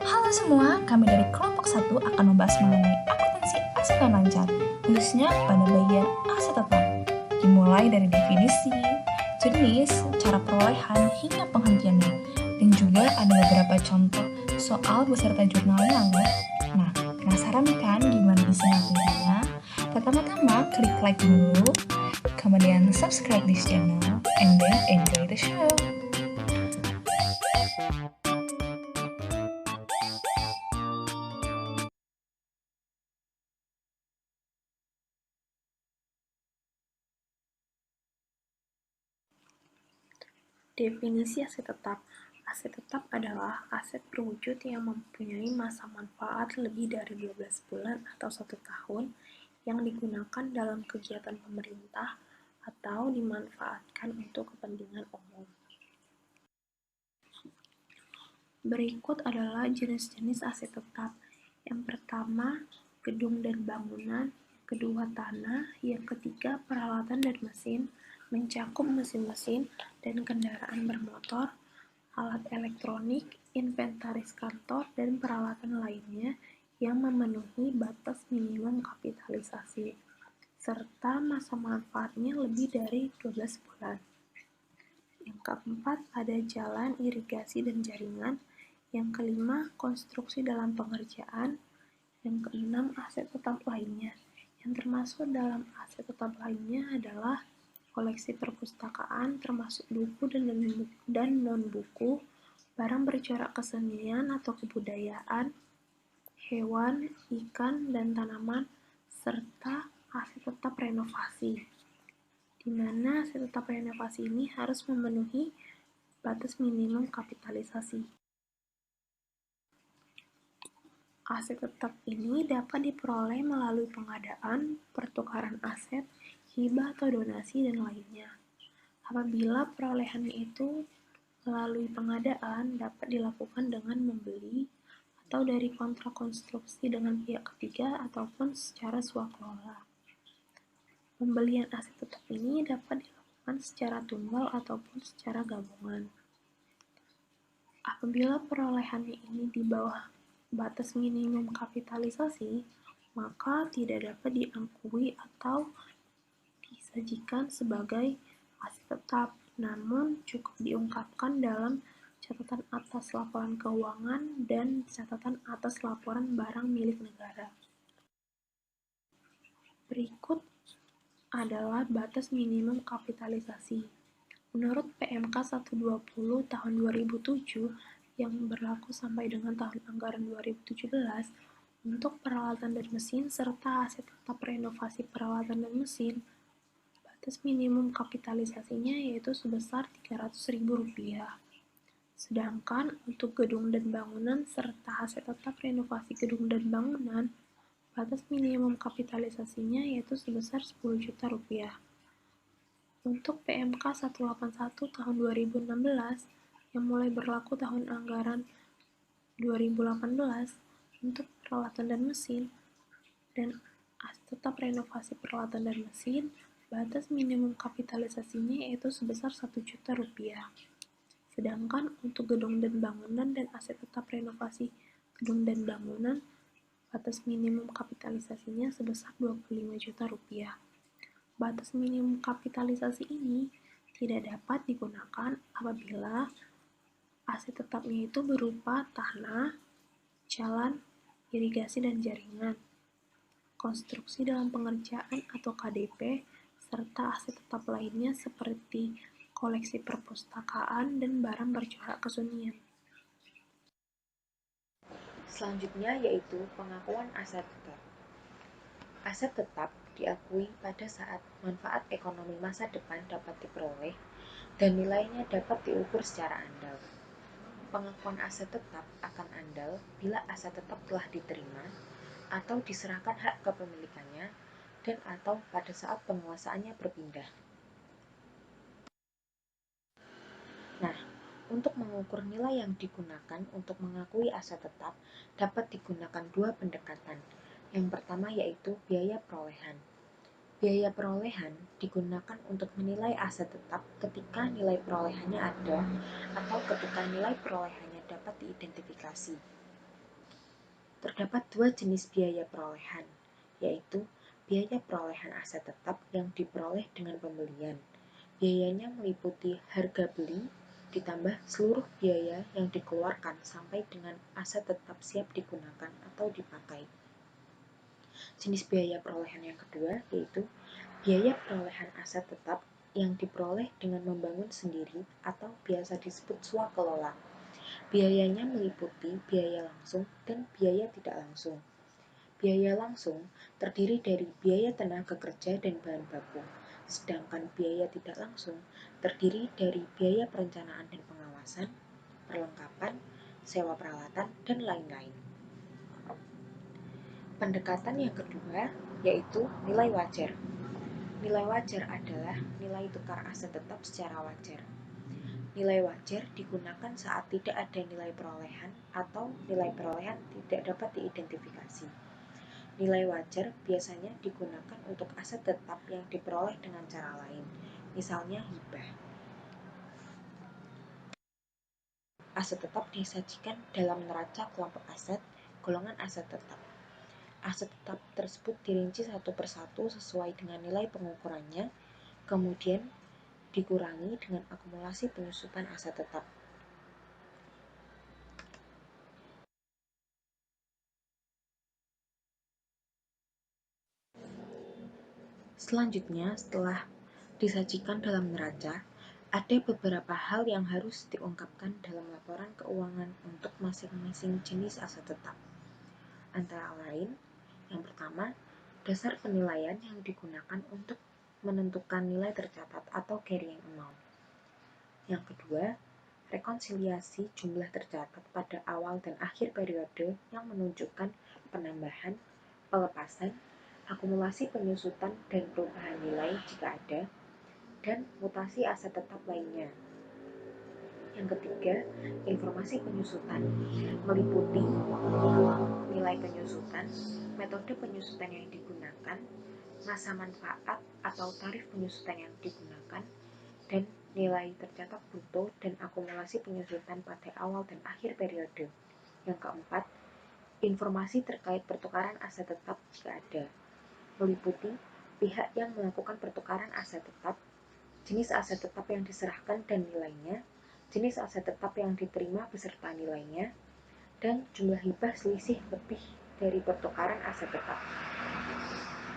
Halo semua, kami dari kelompok 1 akan membahas mengenai akuntansi aset dan lancar, khususnya pada bagian aset tetap. Dimulai dari definisi, jenis, cara perolehan, hingga penghentiannya. Dan juga ada beberapa contoh soal beserta jurnalnya loh. Nah, penasaran kan gimana isi materinya? Pertama-tama klik like dulu, kemudian subscribe this channel, and then enjoy the show. Definisi aset tetap. Aset tetap adalah aset berwujud yang mempunyai masa manfaat lebih dari 12 bulan atau 1 tahun yang digunakan dalam kegiatan pemerintah atau dimanfaatkan untuk kepentingan umum. Berikut adalah jenis-jenis aset tetap. Yang pertama, gedung dan bangunan. Kedua, tanah. Yang ketiga, peralatan dan mesin, mencakup mesin-mesin dan kendaraan bermotor, alat elektronik, inventaris kantor, dan peralatan lainnya yang memenuhi batas minimum kapitalisasi, serta masa manfaatnya lebih dari 12 bulan. Yang keempat, ada jalan, irigasi, dan jaringan. Yang kelima, konstruksi dalam pengerjaan. Yang keenam, aset tetap lainnya. Yang termasuk dalam aset tetap lainnya adalah koleksi perpustakaan, termasuk buku dan non-buku, barang bercorak kesenian atau kebudayaan, hewan, ikan, dan tanaman, serta aset tetap renovasi, di mana aset tetap renovasi ini harus memenuhi batas minimum kapitalisasi. Aset tetap ini dapat diperoleh melalui pengadaan, pertukaran aset, hibah atau donasi, dan lainnya. Apabila perolehannya itu melalui pengadaan, dapat dilakukan dengan membeli atau dari kontrak konstruksi dengan pihak ketiga ataupun secara swakelola. Pembelian aset tetap ini dapat dilakukan secara tunggal ataupun secara gabungan. Apabila perolehannya ini di bawah batas minimum kapitalisasi, maka tidak dapat diakui atau disajikan sebagai aset tetap, namun cukup diungkapkan dalam catatan atas laporan keuangan dan catatan atas laporan barang milik negara. Berikut adalah batas minimum kapitalisasi. Menurut PMK 120 tahun 2007 yang berlaku sampai dengan tahun anggaran 2017, untuk peralatan dan mesin serta aset tetap renovasi peralatan dan mesin, batas minimum kapitalisasinya yaitu sebesar Rp300.000. Sedangkan untuk gedung dan bangunan serta aset tetap renovasi gedung dan bangunan, batas minimum kapitalisasinya yaitu sebesar Rp10 juta. Untuk PMK 181 tahun 2016 yang mulai berlaku tahun anggaran 2018 untuk peralatan dan mesin dan tetap renovasi peralatan dan mesin, batas minimum kapitalisasinya yaitu sebesar Rp1 juta. Sedangkan untuk gedung dan bangunan dan aset tetap renovasi gedung dan bangunan, batas minimum kapitalisasinya sebesar Rp25 juta. Batas minimum kapitalisasi ini tidak dapat digunakan apabila aset tetapnya itu berupa tanah, jalan, irigasi dan jaringan, konstruksi dalam pengerjaan atau KDP, serta aset tetap lainnya seperti koleksi perpustakaan dan barang bercorak kesenian. Selanjutnya yaitu pengakuan aset tetap. Aset tetap diakui pada saat manfaat ekonomi masa depan dapat diperoleh dan nilainya dapat diukur secara andal. pengakuan aset tetap akan andal bila aset tetap telah diterima atau diserahkan hak kepemilikannya dan atau pada saat penguasaannya berpindah. Nah, untuk mengukur nilai yang digunakan untuk mengakui aset tetap dapat digunakan dua pendekatan. Yang pertama yaitu biaya perolehan. Biaya perolehan digunakan untuk menilai aset tetap ketika nilai perolehannya ada atau ketika nilai perolehannya dapat diidentifikasi. Terdapat dua jenis biaya perolehan, yaitu biaya perolehan aset tetap yang diperoleh dengan pembelian. Biayanya meliputi harga beli ditambah seluruh biaya yang dikeluarkan sampai dengan aset tetap siap digunakan atau dipakai. Jenis biaya perolehan yang kedua yaitu biaya perolehan aset tetap yang diperoleh dengan membangun sendiri atau biasa disebut swakelola. Biayanya meliputi biaya langsung dan biaya tidak langsung. Biaya langsung terdiri dari biaya tenaga kerja dan bahan baku, sedangkan biaya tidak langsung terdiri dari biaya perencanaan dan pengawasan, perlengkapan, sewa peralatan, dan lain-lain. Pendekatan yang kedua yaitu nilai wajar. Nilai wajar adalah nilai tukar aset tetap secara wajar. Nilai wajar digunakan saat tidak ada nilai perolehan atau nilai perolehan tidak dapat diidentifikasi. Nilai wajar biasanya digunakan untuk aset tetap yang diperoleh dengan cara lain, misalnya hibah. Aset tetap disajikan dalam neraca kelompok aset, golongan aset tetap. Aset tetap tersebut dirinci satu persatu sesuai dengan nilai pengukurannya, kemudian dikurangi dengan akumulasi penyusutan aset tetap. Selanjutnya, setelah disajikan dalam neraca, ada beberapa hal yang harus diungkapkan dalam laporan keuangan untuk masing-masing jenis aset tetap. Antara lain, yang pertama, dasar penilaian yang digunakan untuk menentukan nilai tercatat atau carrying amount. Yang kedua, rekonsiliasi jumlah tercatat pada awal dan akhir periode yang menunjukkan penambahan, pelepasan, akumulasi penyusutan dan perubahan nilai jika ada, dan mutasi aset tetap lainnya. Yang ketiga, informasi penyusutan meliputi nilai penyusutan, metode penyusutan yang digunakan, masa manfaat atau tarif penyusutan yang digunakan, dan nilai tercatat bruto dan akumulasi penyusutan pada awal dan akhir periode. Yang keempat, informasi terkait pertukaran aset tetap jika ada, meliputi pihak yang melakukan pertukaran aset tetap, jenis aset tetap yang diserahkan dan nilainya, jenis aset tetap yang diterima beserta nilainya, dan jumlah hibah selisih lebih dari pertukaran aset tetap.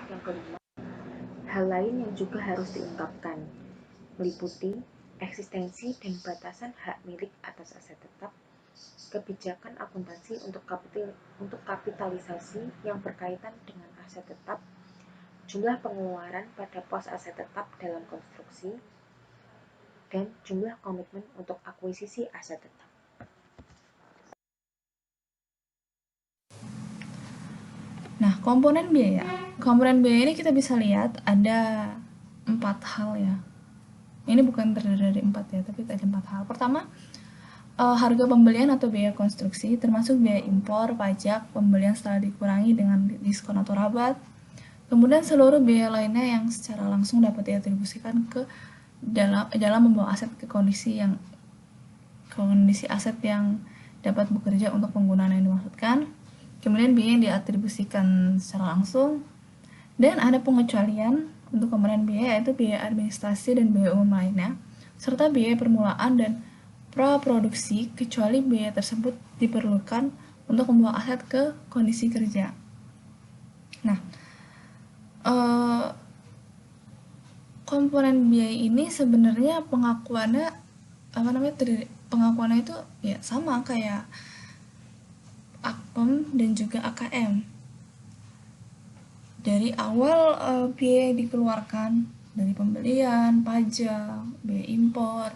Yang kelima, hal lain yang juga harus diungkapkan, meliputi eksistensi dan batasan hak milik atas aset tetap, kebijakan akuntansi untuk kapitalisasi yang berkaitan dengan aset tetap, jumlah pengeluaran pada pos aset tetap dalam konstruksi, dan jumlah komitmen untuk akuisisi aset tetap. Nah, komponen biaya. Komponen biaya ini kita bisa lihat ada 4 hal ya. Ini bukan terdiri dari 4 ya, tapi ada 4 hal. Pertama, harga pembelian atau biaya konstruksi, termasuk biaya impor, pajak, pembelian setelah dikurangi dengan diskon atau rabat. Kemudian seluruh biaya lainnya yang secara langsung dapat diatribusikan ke dalam membawa aset ke kondisi aset yang dapat bekerja untuk penggunaan yang dimaksudkan. Kemudian biaya yang diatribusikan secara langsung, dan ada pengecualian untuk komponen biaya yaitu biaya administrasi dan biaya umum lainnya, serta biaya permulaan dan praproduksi kecuali biaya tersebut diperlukan untuk membawa aset ke kondisi kerja. Nah, komponen biaya ini sebenarnya pengakuannya pengakuannya itu ya sama kayak AKPEM dan juga AKM. Dari awal biaya dikeluarkan dari pembelian, pajak, biaya impor,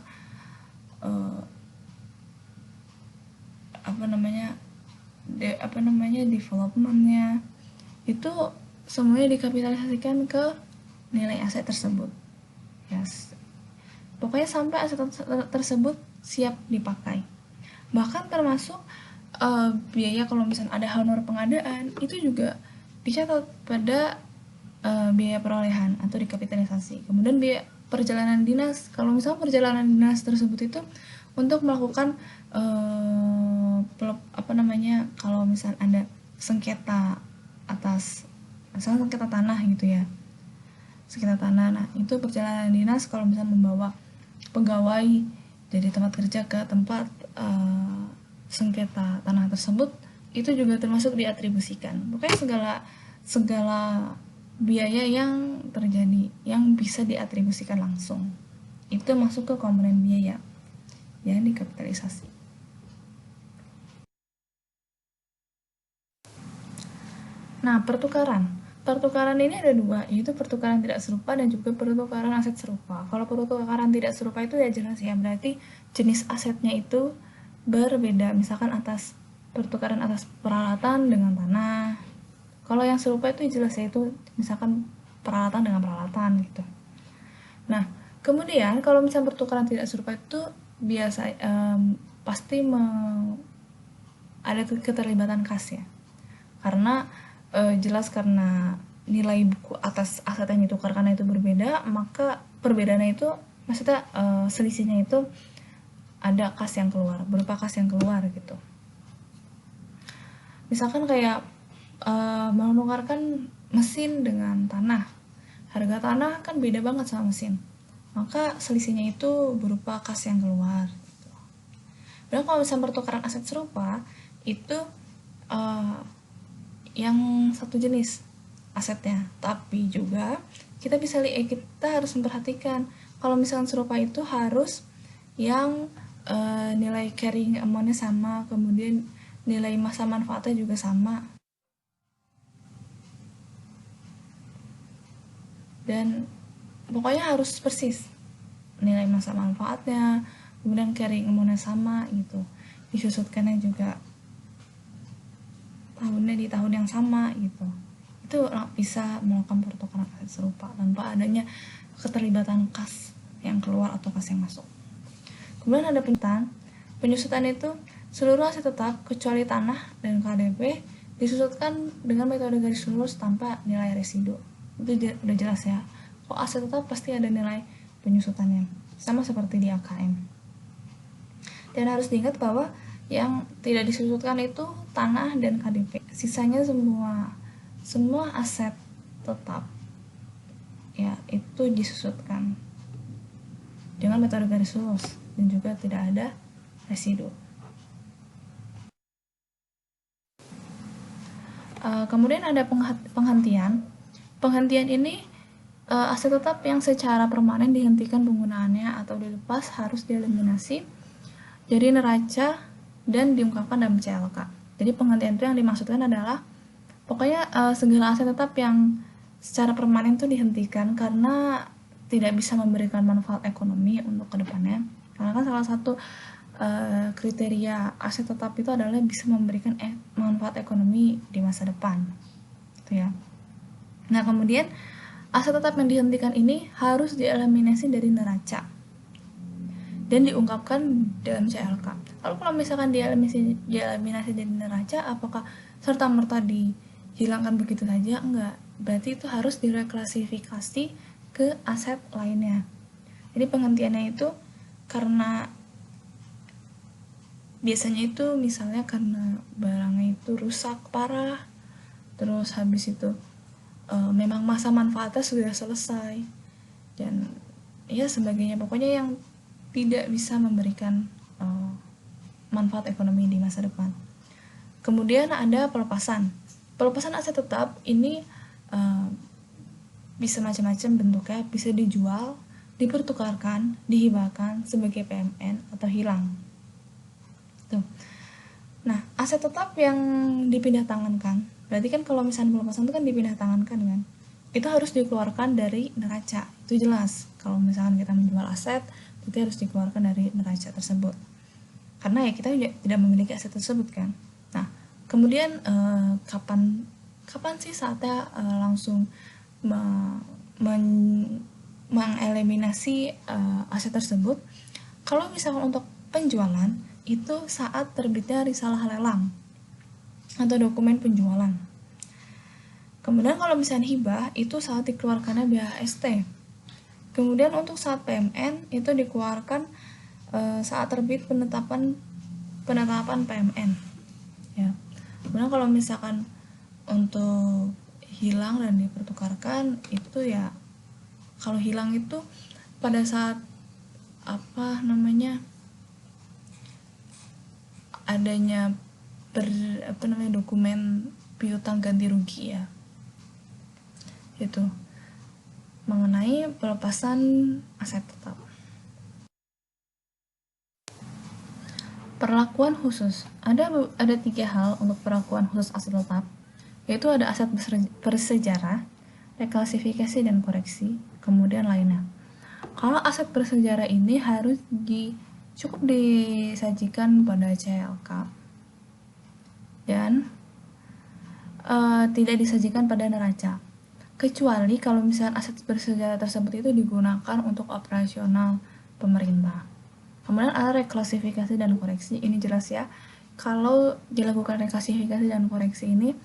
developmentnya itu semuanya dikapitalisasikan ke nilai aset tersebut. Yes. Pokoknya sampai aset tersebut siap dipakai. Bahkan termasuk biaya kalau misalnya ada honor pengadaan itu juga dicatat pada biaya perolehan atau dikapitalisasi. Kemudian biaya perjalanan dinas, kalau misalnya perjalanan dinas tersebut itu untuk melakukan kalau misalnya ada sengketa atas misalnya sengketa tanah gitu ya, sengketa tanah. Nah itu perjalanan dinas kalau misalnya membawa pegawai dari tempat kerja ke tempat sengketa tanah tersebut itu juga termasuk diatribusikan. Pokoknya segala biaya yang terjadi yang bisa diatribusikan langsung itu masuk ke komponen biaya yang dikapitalisasi. Nah, pertukaran ini ada dua, yaitu pertukaran tidak serupa dan juga pertukaran aset serupa. Kalau pertukaran tidak serupa itu ya jelas ya, berarti jenis asetnya itu berbeda, misalkan pertukaran atas peralatan dengan tanah. Kalau yang serupa itu jelas ya, itu misalkan peralatan dengan peralatan gitu. Nah, kemudian kalau misalnya pertukaran tidak serupa itu biasa pasti ada keterlibatan kas ya, karena jelas karena nilai buku atas aset yang ditukar karena itu berbeda, maka perbedaannya itu maksudnya selisihnya itu ada kas yang keluar, berupa kas yang keluar gitu. Misalkan kayak menukarkan mesin dengan tanah, harga tanah kan beda banget sama mesin, maka selisihnya itu berupa kas yang keluar gitu. Dan kalau misalnya pertukaran aset serupa itu yang satu jenis asetnya, tapi juga kita harus memperhatikan kalau misalkan serupa itu harus yang nilai carrying amount-nya sama, kemudian nilai masa manfaatnya juga sama, dan pokoknya harus persis nilai masa manfaatnya, kemudian carrying amount-nya sama gitu, disusutkannya juga tahunnya di tahun yang sama gitu. Itu bisa melakukan pertukaran aset serupa tanpa adanya keterlibatan kas yang keluar atau kas yang masuk. Kemudian ada penyusutan itu seluruh aset tetap kecuali tanah dan KDP disusutkan dengan metode garis lurus tanpa nilai residu. Itu udah jelas ya, kok aset tetap pasti ada nilai penyusutannya, sama seperti di AKM. Dan harus diingat bahwa yang tidak disusutkan itu tanah dan KDP, sisanya semua aset tetap ya itu disusutkan dengan metode garis lurus dan juga tidak ada residu. Kemudian ada penghentian. Penghentian ini aset tetap yang secara permanen dihentikan penggunaannya atau dilepas harus dieliminasi dari neraca dan diungkapkan dalam CLK. Jadi penghentian itu yang dimaksudkan adalah pokoknya segala aset tetap yang secara permanen itu dihentikan karena tidak bisa memberikan manfaat ekonomi untuk kedepannya. Karena kan salah satu kriteria aset tetap itu adalah bisa memberikan manfaat ekonomi di masa depan, gitu ya. Nah kemudian aset tetap yang dihentikan ini harus dieliminasi dari neraca dan diungkapkan dalam CLK. Lalu kalau misalkan dieliminasi dari neraca, apakah serta-merta dihilangkan begitu saja? Enggak. Berarti itu harus direklasifikasi ke aset lainnya. Jadi penghentiannya itu karena biasanya itu misalnya karena barangnya itu rusak parah, terus habis itu memang masa manfaatnya sudah selesai, dan ya sebagainya. Pokoknya yang tidak bisa memberikan manfaat ekonomi di masa depan. Kemudian ada pelepasan. Pelepasan aset tetap ini bisa macam-macam bentuknya, bisa dijual, dipertukarkan, dihibahkan sebagai PMN atau hilang. Tuh. Nah, aset tetap yang dipindah tangankan, berarti kan kalau misalnya pelepasan itu kan dipindah tangankan kan, itu harus dikeluarkan dari neraca. Itu jelas. Kalau misalkan kita menjual aset, berarti harus dikeluarkan dari neraca tersebut. karena ya kita tidak memiliki aset tersebut kan. Nah, kemudian kapan sih saatnya langsung mengeliminasi aset tersebut? Kalau misalkan untuk penjualan itu saat terbitnya risalah lelang atau dokumen penjualan. Kemudian kalau misalnya hibah itu saat dikeluarkannya BHST. Kemudian untuk saat PMN itu dikeluarkan saat terbit penetapan PMN. Ya. Kemudian kalau misalkan untuk hilang dan dipertukarkan itu ya, kalau hilang itu pada saat adanya dokumen piutang ganti rugi ya, itu mengenai pelepasan aset tetap. Perlakuan khusus, ada 3 hal untuk perlakuan khusus aset tetap, yaitu ada aset bersejarah, reklasifikasi dan koreksi, kemudian lainnya. Kalau aset bersejarah ini harus cukup disajikan pada CLK dan tidak disajikan pada neraca, kecuali kalau misalnya aset bersejarah tersebut itu digunakan untuk operasional pemerintah. Kemudian ada reklasifikasi dan koreksi, ini jelas ya, kalau dilakukan reklasifikasi dan koreksi ini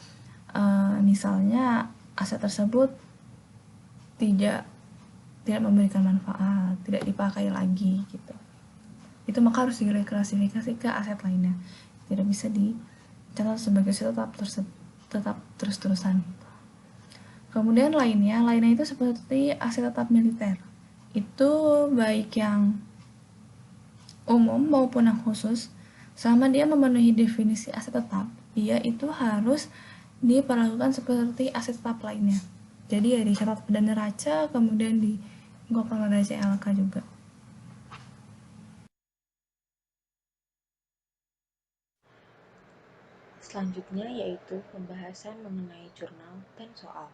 misalnya aset tersebut tidak memberikan manfaat, tidak dipakai lagi gitu, itu maka harus direklasifikasi ke aset lainnya, tidak bisa dicatat sebagai aset tetap terus-terusan. Kemudian lainnya itu seperti aset tetap militer, itu baik yang umum maupun yang khusus, selama dia memenuhi definisi aset tetap, dia itu harus diperlakukan seperti aset tetap lainnya. Jadi ya dicatat pada neraca, kemudian digolkan pada CLK juga. Selanjutnya yaitu pembahasan mengenai jurnal dan soal.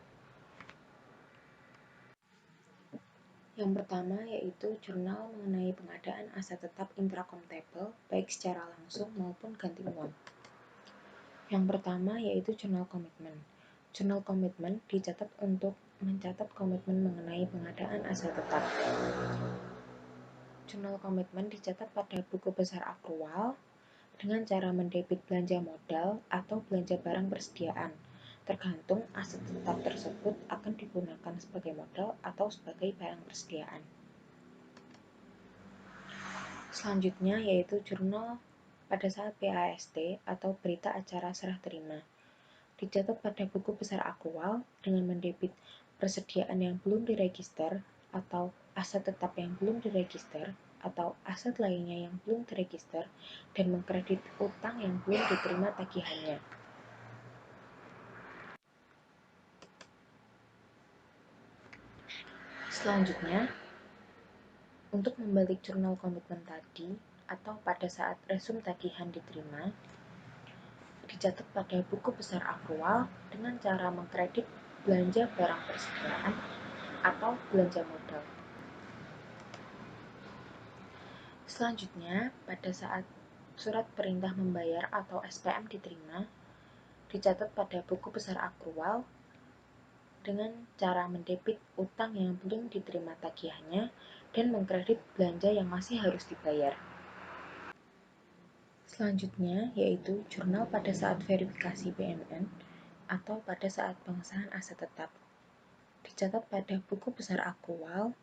Yang pertama yaitu jurnal mengenai pengadaan aset tetap intrakompatibel baik secara langsung maupun ganti uang. Yang pertama yaitu jurnal komitmen. Jurnal komitmen dicatat untuk mencatat komitmen mengenai pengadaan aset tetap. Jurnal komitmen dicatat pada buku besar akrual dengan cara mendebit belanja modal atau belanja barang persediaan, tergantung aset tetap tersebut akan digunakan sebagai modal atau sebagai barang persediaan. Selanjutnya yaitu jurnal pada saat PAST atau berita acara serah terima. Dicatat pada buku besar akrual dengan mendebit persediaan yang belum diregister atau aset tetap yang belum diregister atau aset lainnya yang belum diregister dan mengkredit utang yang belum diterima tagihannya. Selanjutnya, untuk membalik jurnal komitmen tadi atau pada saat resum tagihan diterima, dicatat pada buku besar akrual dengan cara mengkredit belanja barang persediaan atau belanja modal. Selanjutnya, pada saat surat perintah membayar atau SPM diterima, dicatat pada buku besar akrual dengan cara mendebit utang yang belum diterima tagihannya dan mengkredit belanja yang masih harus dibayar. Selanjutnya yaitu jurnal pada saat verifikasi BNN atau pada saat pengesahan aset tetap. Dicatat pada buku besar akrual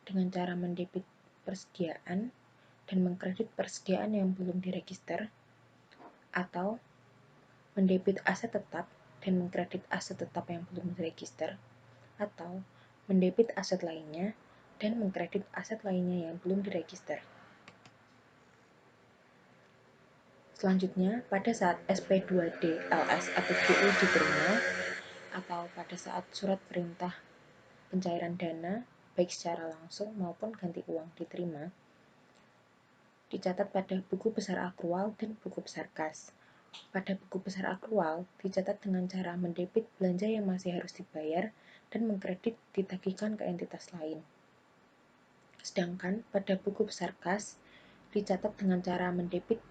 dengan cara mendebit persediaan dan mengkredit persediaan yang belum diregister, atau mendebit aset tetap dan mengkredit aset tetap yang belum diregister, atau mendebit aset lainnya dan mengkredit aset lainnya yang belum diregister. Selanjutnya, pada saat SP2D LS atau GU diterima, atau pada saat surat perintah pencairan dana, baik secara langsung maupun ganti uang diterima, dicatat pada buku besar akrual dan buku besar kas. Pada buku besar akrual, dicatat dengan cara mendebit belanja yang masih harus dibayar dan mengkredit ditagihkan ke entitas lain. Sedangkan pada buku besar kas, dicatat dengan cara mendebit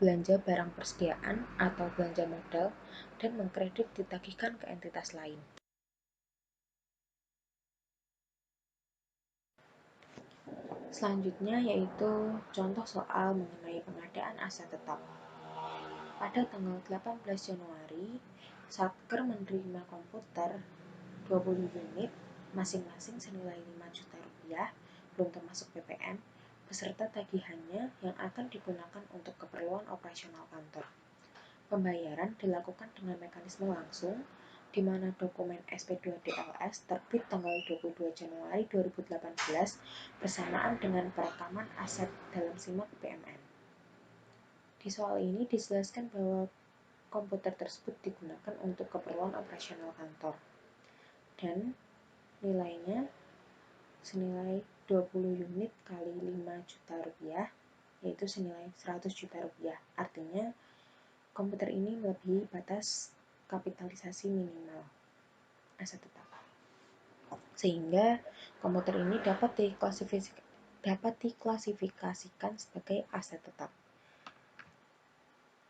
belanja barang persediaan atau belanja modal, dan mengkredit ditagihkan ke entitas lain. Selanjutnya yaitu contoh soal mengenai pengadaan aset tetap. Pada tanggal 18 Januari, Satker menerima komputer 20 unit, masing-masing senilai 5 juta rupiah, belum termasuk PPN, beserta tagihannya yang akan digunakan untuk keperluan operasional kantor. Pembayaran dilakukan dengan mekanisme langsung, di mana dokumen SP2DLS terbit tanggal 22 Januari 2018 bersamaan dengan perekaman aset dalam SIMAK BMN. Di soal ini dijelaskan bahwa komputer tersebut digunakan untuk keperluan operasional kantor dan nilainya senilai 20 unit kali 5 juta rupiah, yaitu senilai 100 juta rupiah. Artinya komputer ini melebihi batas kapitalisasi minimal aset tetap, sehingga komputer ini dapat diklasifikasikan sebagai aset tetap.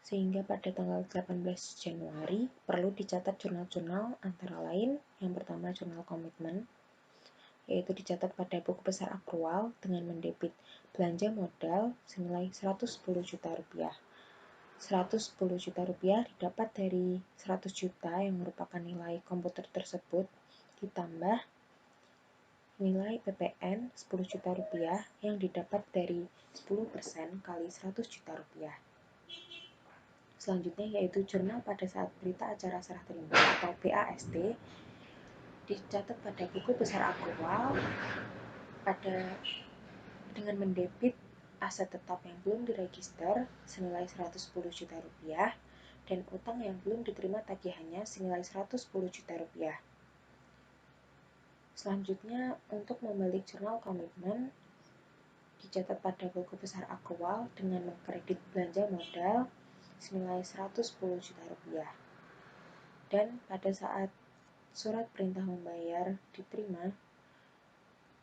Sehingga pada tanggal 18 Januari perlu dicatat jurnal-jurnal, antara lain yang pertama jurnal komitmen, yaitu dicatat pada buku besar akrual dengan mendebit belanja modal senilai 110 juta rupiah. 110 juta rupiah didapat dari 100 juta yang merupakan nilai komputer tersebut, ditambah nilai PPN 10 juta rupiah yang didapat dari 10% kali 100 juta rupiah. Selanjutnya yaitu jurnal pada saat berita acara serah terima atau BAST, dicatat pada buku besar akrual dengan mendebit aset tetap yang belum diregister senilai 110 juta rupiah dan utang yang belum diterima tagihannya senilai 110 juta rupiah. Selanjutnya, untuk membalik jurnal komitmen, dicatat pada buku besar akrual dengan mengkredit belanja modal senilai 110 juta rupiah. Dan pada saat surat perintah membayar diterima,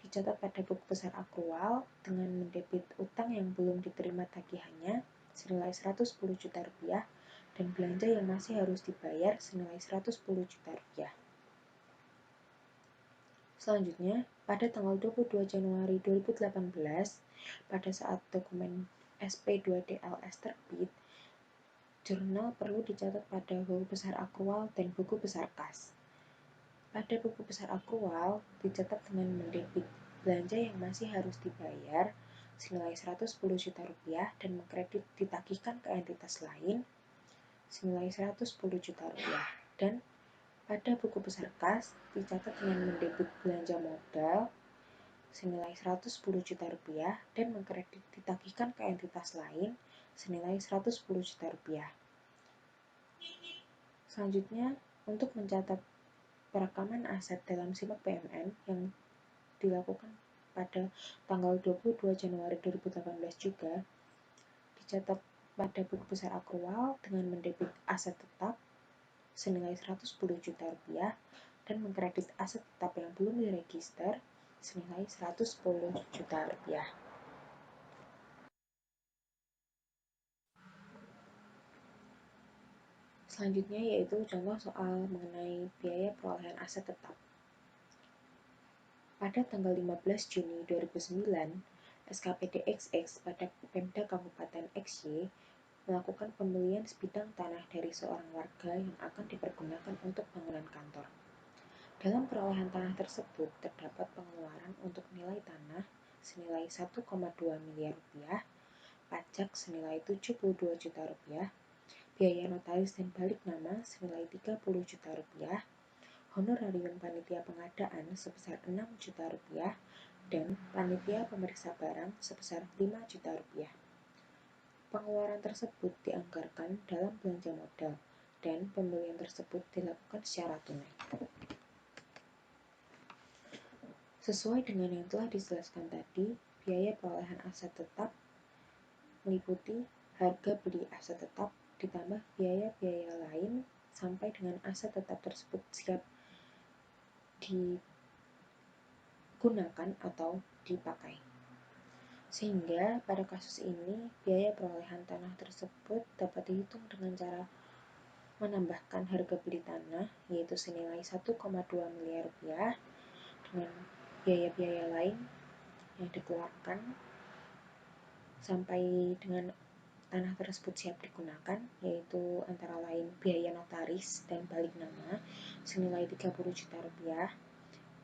dicatat pada buku besar akrual dengan mendebit utang yang belum diterima tagihannya senilai 110 juta rupiah dan belanja yang masih harus dibayar senilai 110 juta rupiah. Selanjutnya, pada tanggal 22 Januari 2018, pada saat dokumen SP2DLS terbit, jurnal perlu dicatat pada buku besar akrual dan buku besar kas. Pada buku besar akrual dicatat dengan mendebit belanja yang masih harus dibayar senilai 110 juta rupiah dan mengkredit ditagihkan ke entitas lain senilai 110 juta rupiah. Dan pada buku besar kas dicatat dengan mendebit belanja modal senilai 110 juta rupiah dan mengkredit ditagihkan ke entitas lain senilai 110 juta rupiah. Selanjutnya, untuk mencatat perekaman aset dalam SIMAK BMN yang dilakukan pada tanggal 22 Januari 2018 juga, dicatat pada buku besar akrual dengan mendebit aset tetap senilai 110 juta rupiah dan mengkredit aset tetap yang belum diregister senilai 110 juta rupiah. Selanjutnya yaitu contoh soal mengenai biaya perolehan aset tetap. Pada tanggal 15 Juni 2009, SKPD XX pada Pemda Kabupaten XY melakukan pembelian sebidang tanah dari seorang warga yang akan dipergunakan untuk bangunan kantor. Dalam perolehan tanah tersebut terdapat pengeluaran untuk nilai tanah senilai 1,2 miliar rupiah, pajak senilai 72 juta rupiah, biaya notaris dan balik nama senilai 30 juta rupiah, honorarium panitia pengadaan sebesar 6 juta rupiah, dan panitia pemeriksa barang sebesar 5 juta rupiah. Pengeluaran tersebut dianggarkan dalam belanja modal dan pembelian tersebut dilakukan secara tunai. Sesuai dengan yang telah dijelaskan tadi, biaya perolehan aset tetap meliputi harga beli aset tetap ditambah biaya-biaya lain sampai dengan aset tetap tersebut siap digunakan atau dipakai. Sehingga pada kasus ini, biaya perolehan tanah tersebut dapat dihitung dengan cara menambahkan harga beli tanah, yaitu senilai 1,2 miliar rupiah, dengan biaya-biaya lain yang dikeluarkan sampai dengan tanah tersebut siap digunakan, yaitu antara lain biaya notaris dan balik nama senilai 30 juta rupiah,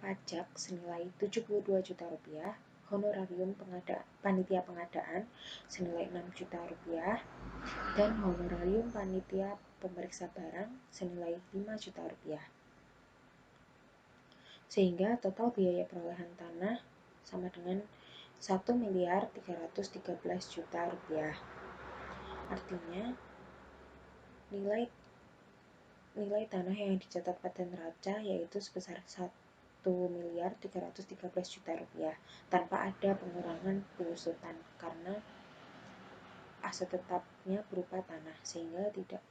pajak senilai 72 juta rupiah, honorarium panitia pengadaan senilai 6 juta rupiah, dan honorarium panitia pemeriksa barang senilai 5 juta rupiah. Sehingga total biaya perolehan tanah sama dengan 1.313 juta rupiah. Artinya, nilai tanah yang dicatat pada neraca yaitu sebesar 1.313 juta rupiah tanpa ada pengurangan pengusutan karena aset tetapnya berupa tanah, sehingga tidak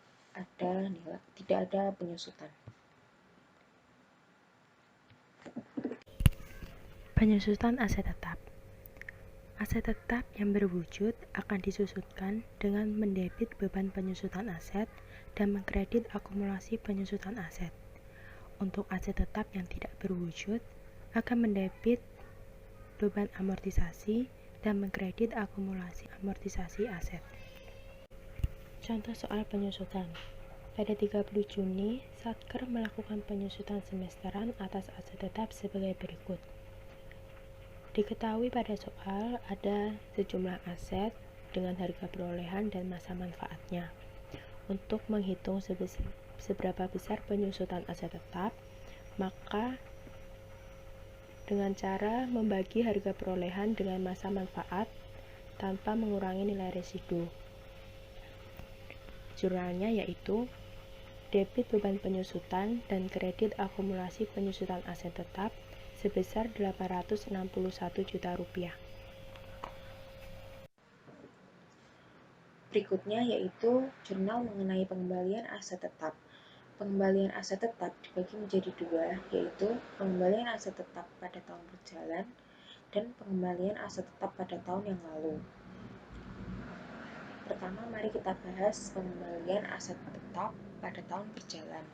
ada penyusutan. Penyusutan aset tetap. Aset tetap yang berwujud akan disusutkan dengan mendebit beban penyusutan aset dan mengkredit akumulasi penyusutan aset. Untuk aset tetap yang tidak berwujud akan mendebit beban amortisasi dan mengkredit akumulasi amortisasi aset. Contoh soal penyusutan. Pada 30 Juni, Satker melakukan penyusutan semesteran atas aset tetap sebagai berikut. Diketahui pada soal ada sejumlah aset dengan harga perolehan dan masa manfaatnya. Untuk menghitung seberapa besar penyusutan aset tetap, maka dengan cara membagi harga perolehan dengan masa manfaat tanpa mengurangi nilai residu. Jurnalnya yaitu debit beban penyusutan dan kredit akumulasi penyusutan aset tetap sebesar 861 juta rupiah. Berikutnya yaitu jurnal mengenai pengembalian aset tetap. Pengembalian aset tetap dibagi menjadi dua, yaitu pengembalian aset tetap pada tahun berjalan dan pengembalian aset tetap pada tahun yang lalu. Pertama, mari kita bahas pengembalian aset tetap pada tahun berjalan.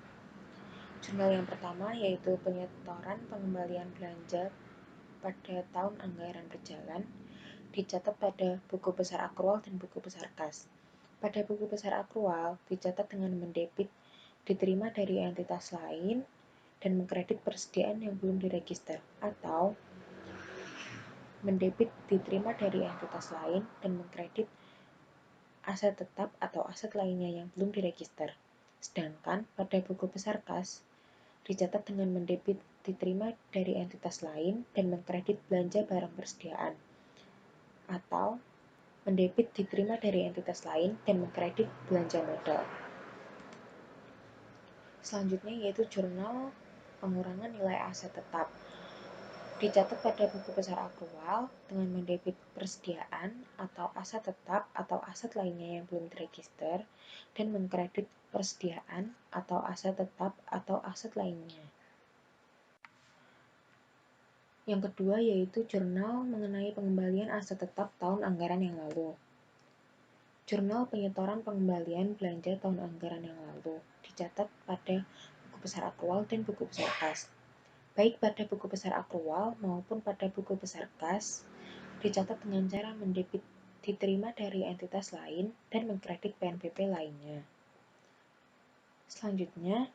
Jurnal yang pertama yaitu penyetoran pengembalian belanja pada tahun anggaran berjalan, dicatat pada buku besar akrual dan buku besar kas. Pada buku besar akrual dicatat dengan mendebit diterima dari entitas lain dan mengkredit persediaan yang belum diregister, atau mendebit diterima dari entitas lain dan mengkredit aset tetap atau aset lainnya yang belum diregister. Sedangkan pada buku besar kas dicatat dengan mendebit diterima dari entitas lain dan mengkredit belanja barang persediaan, atau mendebit diterima dari entitas lain dan mengkredit belanja modal. Selanjutnya yaitu jurnal pengurangan nilai aset tetap. Dicatat pada buku besar akrual dengan mendebit persediaan atau aset tetap atau aset lainnya yang belum diregister dan mengkredit persediaan atau aset tetap atau aset lainnya. Yang kedua yaitu jurnal mengenai pengembalian aset tetap tahun anggaran yang lalu. Jurnal penyetoran pengembalian belanja tahun anggaran yang lalu dicatat pada buku besar akrual dan buku besar kas. Baik pada buku besar akrual maupun pada buku besar kas dicatat dengan cara mendebit diterima dari entitas lain dan mengkredit PNBP lainnya. Selanjutnya,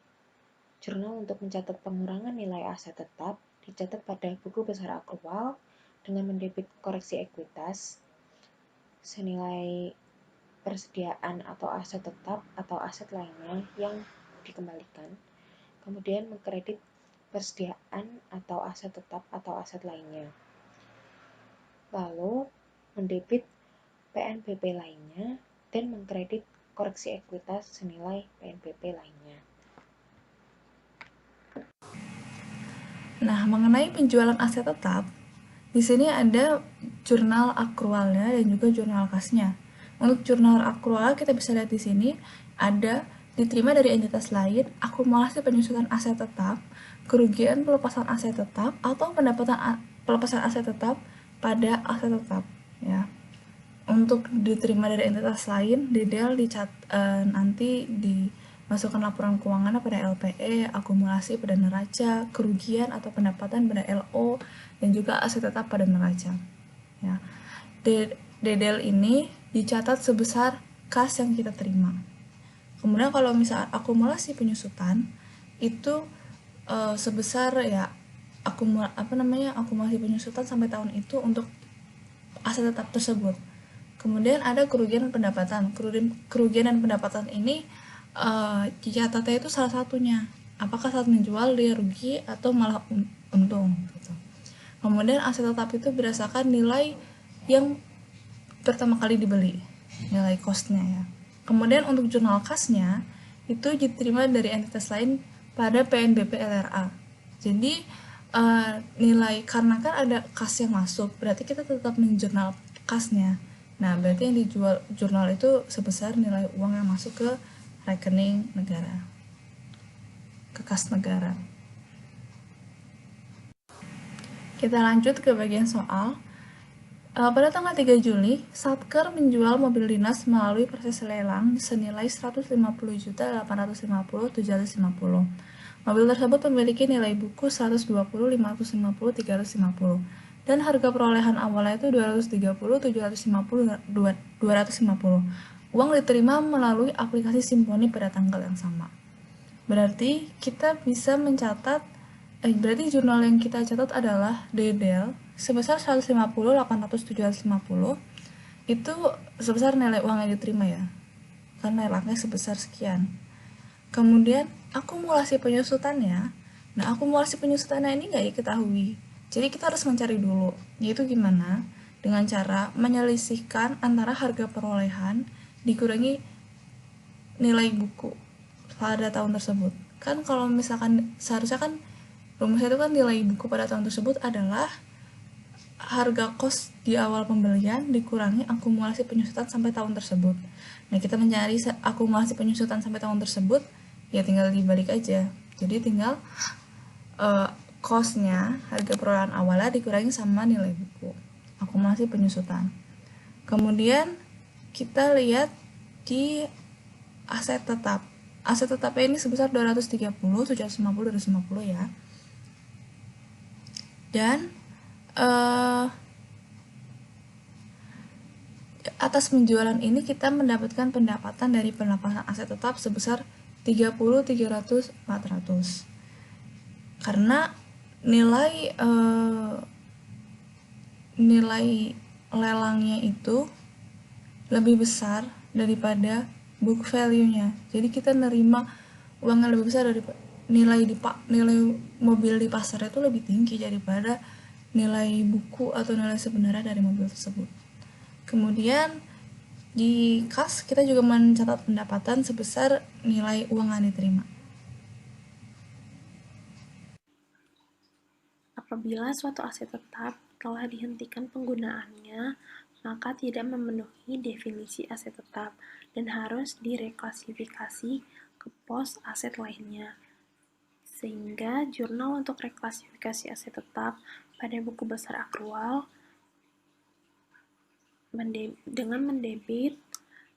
jurnal untuk mencatat pengurangan nilai aset tetap dicatat pada buku besar akrual dengan mendebit koreksi ekuitas senilai persediaan atau aset tetap atau aset lainnya yang dikembalikan, kemudian mengkredit persediaan atau aset tetap atau aset lainnya, lalu mendebit PNBP lainnya dan mengkredit koreksi ekuitas senilai PNBP lainnya. Nah, mengenai penjualan aset tetap, di sini ada jurnal akrualnya dan juga jurnal kasnya. Untuk jurnal akrual kita bisa lihat di sini ada diterima dari entitas lain, akumulasi penyusutan aset tetap, kerugian pelepasan aset tetap, atau pendapatan pelepasan aset tetap pada aset tetap. ya. Untuk diterima dari entitas lain, DDL nanti dimasukkan laporan keuangan pada LPE, akumulasi pada neraca, kerugian atau pendapatan pada LO, dan juga aset tetap pada neraca. Ya. DDL ini dicatat sebesar kas yang kita terima. Kemudian kalau misalnya akumulasi penyusutan itu sebesar ya akumulasi penyusutan sampai tahun itu untuk aset tetap tersebut. Kemudian ada kerugian dan pendapatan. Kerugian dan pendapatan ini dicatatnya itu salah satunya. Apakah saat menjual dia rugi atau malah untung gitu. Kemudian aset tetap itu berdasarkan nilai yang pertama kali dibeli, nilai cost-nya ya. Kemudian untuk jurnal kasnya itu diterima dari entitas lain pada PNBP LRA. Jadi nilai karena kan ada kas yang masuk, berarti kita tetap menjurnal kasnya. Nah, berarti yang dijual jurnal itu sebesar nilai uang yang masuk ke rekening negara, ke kas negara. Kita lanjut ke bagian soal. Pada tanggal 3 Juli, Satker menjual mobil dinas melalui proses lelang senilai 150.850.750. Mobil tersebut memiliki nilai buku 120, 550, 350. Dan harga perolehan awalnya itu 230, 750, 250. Uang diterima melalui aplikasi Simponi pada tanggal yang sama. Berarti kita bisa mencatat, berarti jurnal yang kita catat adalah DDL sebesar 150, 800, 750. Itu sebesar nilai uang yang diterima ya. Karena lelangnya sebesar sekian. Kemudian akumulasi penyusutannya. Nah, akumulasi penyusutannya ini nggak diketahui. Jadi kita harus mencari dulu. Yaitu gimana? Dengan cara menyelisihkan antara harga perolehan dikurangi nilai buku pada tahun tersebut. Kan kalau misalkan seharusnya kan rumusnya itu kan nilai buku pada tahun tersebut adalah harga kos di awal pembelian dikurangi akumulasi penyusutan sampai tahun tersebut. Nah, kita mencari akumulasi penyusutan sampai tahun tersebut, ya tinggal dibalik aja. Jadi tinggal kosnya, harga perolehan awalnya dikurangi sama nilai buku, akumulasi penyusutan. Kemudian kita lihat di aset tetap. Aset tetapnya ini sebesar 230, 750, 250 ya. Dan atas penjualan ini kita mendapatkan pendapatan dari pendapatan aset tetap sebesar 30, 300, 400. Karena nilai lelangnya itu lebih besar daripada book value-nya. Jadi kita nerima uang yang lebih besar dari nilai mobil di pasar itu lebih tinggi daripada nilai buku atau nilai sebenarnya dari mobil tersebut. Kemudian di kas kita juga mencatat pendapatan sebesar nilai uang yang diterima. Apabila suatu aset tetap telah dihentikan penggunaannya, maka tidak memenuhi definisi aset tetap dan harus direklasifikasi ke pos aset lainnya. Sehingga jurnal untuk reklasifikasi aset tetap pada buku besar akrual dengan mendebit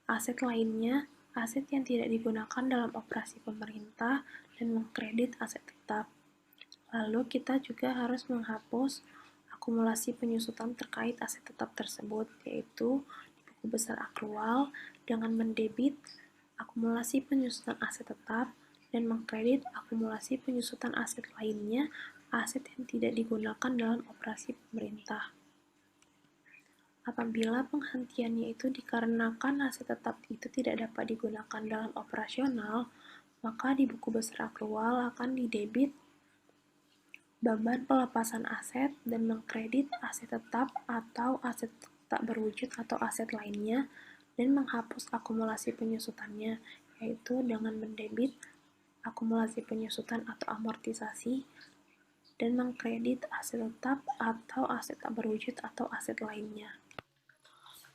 aset lainnya, aset yang tidak digunakan dalam operasi pemerintah, dan mengkredit aset tetap. Lalu kita juga harus menghapus akumulasi penyusutan terkait aset tetap tersebut, yaitu di buku besar akrual dengan mendebit akumulasi penyusutan aset tetap dan mengkredit akumulasi penyusutan aset lainnya, aset yang tidak digunakan dalam operasi pemerintah. Apabila penghentiannya itu dikarenakan aset tetap itu tidak dapat digunakan dalam operasional, maka di buku besar akrual akan didebit beban pelepasan aset dan mengkredit aset tetap atau aset tak berwujud atau aset lainnya dan menghapus akumulasi penyusutannya, yaitu dengan mendebit akumulasi penyusutan atau amortisasi dan mengkredit aset tetap atau aset tak berwujud atau aset lainnya.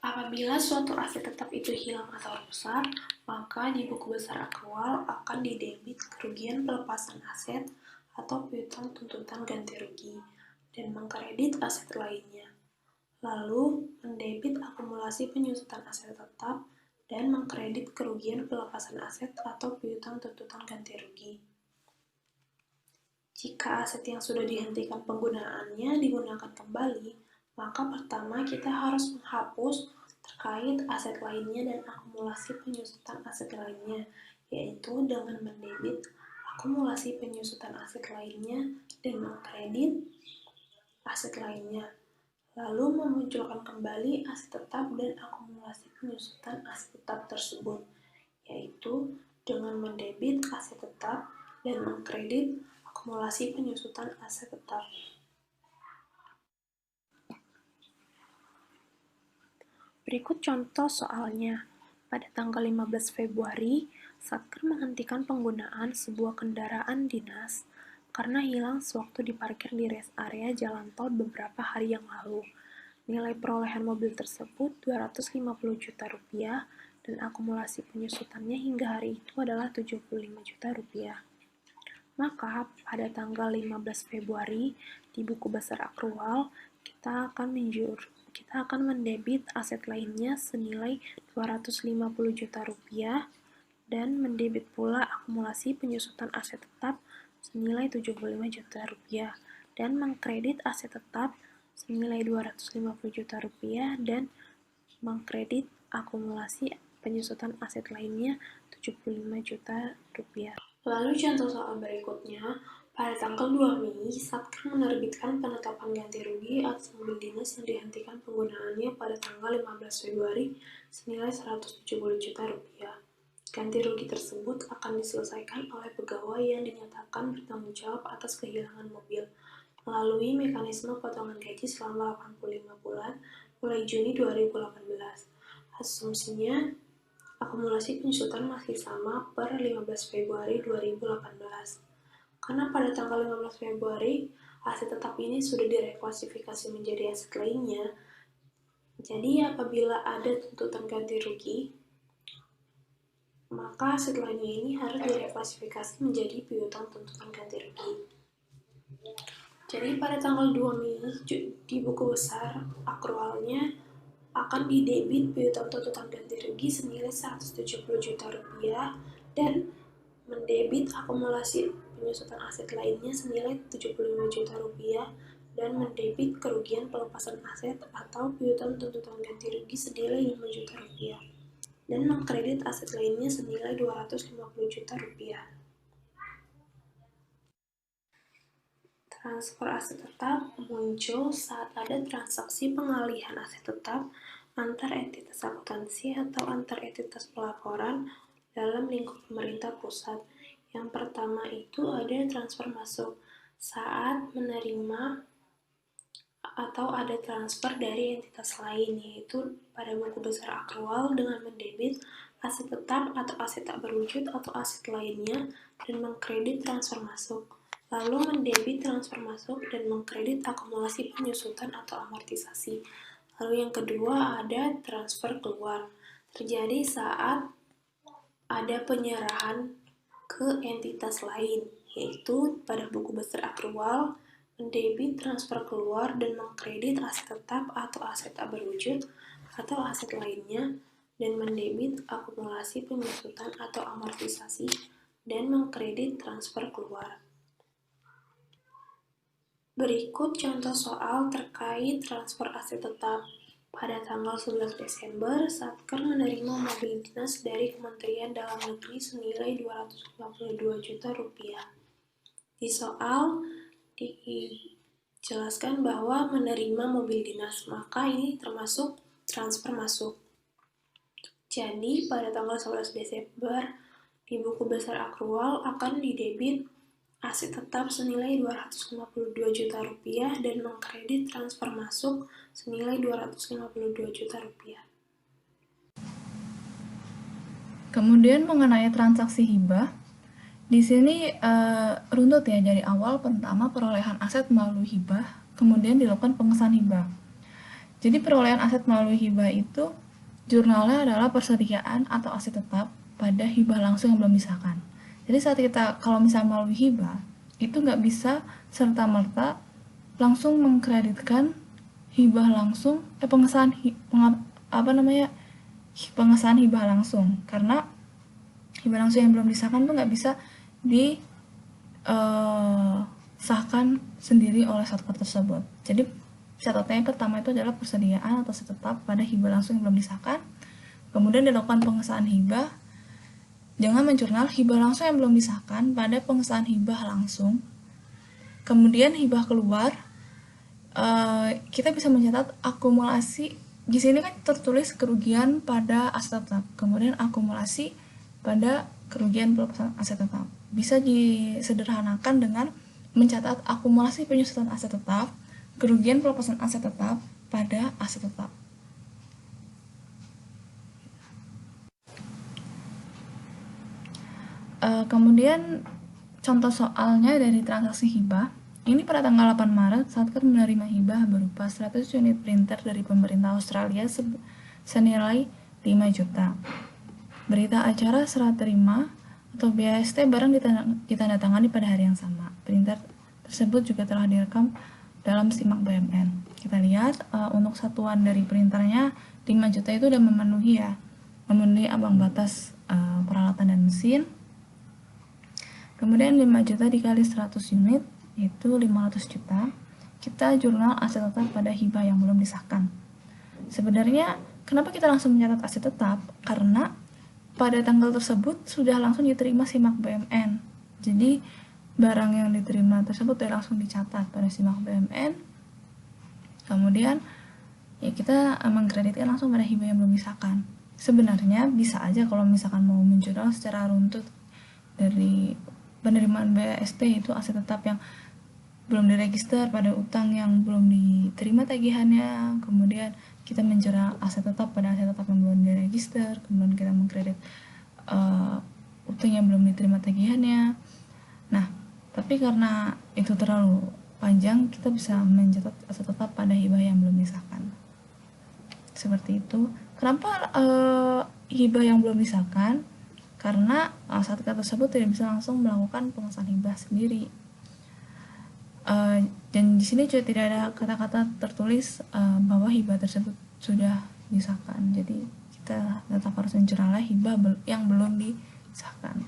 Apabila suatu aset tetap itu hilang atau rusak, maka di buku besar akrual akan didebit kerugian pelepasan aset atau piutang tuntutan ganti rugi dan mengkredit aset lainnya. lalu mendebit akumulasi penyusutan aset tetap, dan mengkredit kerugian pelepasan aset atau piutang tuntutan ganti rugi. Jika aset yang sudah dihentikan penggunaannya digunakan kembali, maka pertama kita harus menghapus terkait aset lainnya dan akumulasi penyusutan aset lainnya, yaitu dengan mendebit akumulasi penyusutan aset lainnya dan mengkredit aset lainnya, lalu memunculkan kembali aset tetap dan akumulasi penyusutan aset tetap tersebut, yaitu dengan mendebit aset tetap dan mengkredit akumulasi penyusutan aset tetap. Berikut contoh soalnya. Pada tanggal 15 Februari, Satker menghentikan penggunaan sebuah kendaraan dinas karena hilang sewaktu diparkir di rest area jalan tol beberapa hari yang lalu. Nilai perolehan mobil tersebut Rp250 juta dan akumulasi penyusutannya hingga hari itu adalah Rp75 juta. Maka, pada tanggal 15 Februari, di buku besar akrual, kita akan mendebit aset lainnya senilai Rp250 juta dan mendebit pula akumulasi penyusutan aset tetap senilai Rp75 juta dan mengkredit aset tetap senilai Rp250 juta dan mengkredit akumulasi penyusutan aset lainnya Rp75 juta. Lalu contoh soal berikutnya, pada tanggal 2 Mei, Satker menerbitkan penetapan ganti rugi atas mobil dinas yang dihentikan penggunaannya pada tanggal 15 Februari senilai Rp170 juta. Ganti rugi tersebut akan diselesaikan oleh pegawai yang dinyatakan bertanggung jawab atas kehilangan mobil melalui mekanisme potongan gaji selama 85 bulan mulai Juni 2018. Asumsinya, akumulasi penyusutan masih sama per 15 Februari 2018. Karena pada tanggal 15 Februari, aset tetap ini sudah direklasifikasi menjadi aset lainnya, jadi apabila ada tuntutan ganti rugi, maka aset lainnya ini harus direklasifikasi menjadi piutang tuntutan ganti rugi. Jadi pada tanggal 2 Mei, di buku besar akrualnya, akan didebit piutang tuntutan ganti rugi senilai Rp170 juta dan mendebit akumulasi penyusutan aset lainnya senilai Rp75 juta dan mendebit kerugian pelepasan aset atau piutang tuntutan ganti rugi senilai Rp5 juta dan mengkredit aset lainnya senilai Rp250 juta. Transfer aset tetap muncul saat ada transaksi pengalihan aset tetap antar entitas akuntansi atau antar entitas pelaporan dalam lingkup pemerintah pusat. Yang pertama itu ada transfer masuk saat menerima atau ada transfer dari entitas lain, yaitu pada buku besar akrual dengan mendebit aset tetap atau aset tak berwujud atau aset lainnya dan mengkredit transfer masuk. Lalu mendebit transfer masuk dan mengkredit akumulasi penyusutan atau amortisasi. Lalu yang kedua ada transfer keluar. Terjadi saat ada penyerahan ke entitas lain, yaitu pada buku besar akrual, mendebit transfer keluar dan mengkredit aset tetap atau aset tak berwujud atau aset lainnya, dan mendebit akumulasi penyusutan atau amortisasi dan mengkredit transfer keluar. Berikut contoh soal terkait transfer aset tetap. Pada tanggal 11 Desember, Satker menerima mobil dinas dari Kementerian Dalam Negeri senilai Rp252 juta. Di soal dijelaskan bahwa menerima mobil dinas, maka ini termasuk transfer masuk. Jadi, pada tanggal 11 Desember, di buku besar akrual akan didebit aset tetap senilai Rp252 juta dan mengkredit transfer masuk senilai Rp252 juta. Kemudian mengenai transaksi hibah, di sini runtut ya dari awal. Pertama, perolehan aset melalui hibah, kemudian dilakukan pengesahan hibah. Jadi perolehan aset melalui hibah itu jurnalnya adalah persediaan atau aset tetap pada hibah langsung yang belum disahkan. Jadi saat kita kalau misalnya melalui hibah, itu nggak bisa serta-merta langsung mengkreditkan hibah langsung pengesahan pengesahan hibah langsung, karena hibah langsung yang belum disahkan tuh nggak bisa disahkan sendiri oleh satker tersebut. Jadi catatan yang pertama itu adalah persediaan atau aset tetap pada hibah langsung yang belum disahkan, kemudian dilakukan pengesahan hibah. Jangan menjurnal hibah langsung yang belum disahkan pada pengesahan hibah langsung. Kemudian hibah keluar, kita bisa mencatat akumulasi. Di sini kan tertulis kerugian pada aset tetap, kemudian akumulasi pada kerugian pelepasan aset tetap. Bisa disederhanakan dengan mencatat akumulasi penyusutan aset tetap, kerugian pelepasan aset tetap pada aset tetap. Kemudian contoh soalnya dari transaksi hibah. Ini pada tanggal 8 Maret, Satker menerima hibah berupa 100 unit printer dari pemerintah Australia senilai 5 juta. Berita acara serah terima atau BAST barang ditandatangani pada hari yang sama. Printer tersebut juga telah direkam dalam simak BMN. Kita lihat untuk satuan dari printernya 5 juta itu udah memenuhi ambang batas peralatan dan mesin. Kemudian 5 juta dikali 100 unit itu 500 juta. Kita jurnal aset tetap pada hibah yang belum disahkan. Sebenarnya kenapa kita langsung mencatat aset tetap? Karena pada tanggal tersebut sudah langsung diterima simak BMN. Jadi barang yang diterima tersebut sudah langsung dicatat pada simak BMN. Kemudian kita mengkreditkan langsung pada hibah yang belum disahkan. Sebenarnya bisa aja kalau misalkan mau menjurnal secara runtut dari penerimaan BAST itu aset tetap yang belum diregister pada utang yang belum diterima tagihannya, kemudian kita menjurnal aset tetap pada aset tetap yang belum diregister, kemudian kita mengkredit utang yang belum diterima tagihannya. Nah, tapi karena itu terlalu panjang, kita bisa mencatat aset tetap pada hibah yang belum disahkan. Seperti itu. Kenapa hibah yang belum disahkan? Karena satker tersebut tidak bisa langsung melakukan pengesahan hibah sendiri. Dan di sini juga tidak ada kata-kata tertulis bahwa hibah tersebut sudah disahkan. Jadi kita tetap harus menjurnal hibah yang belum disahkan.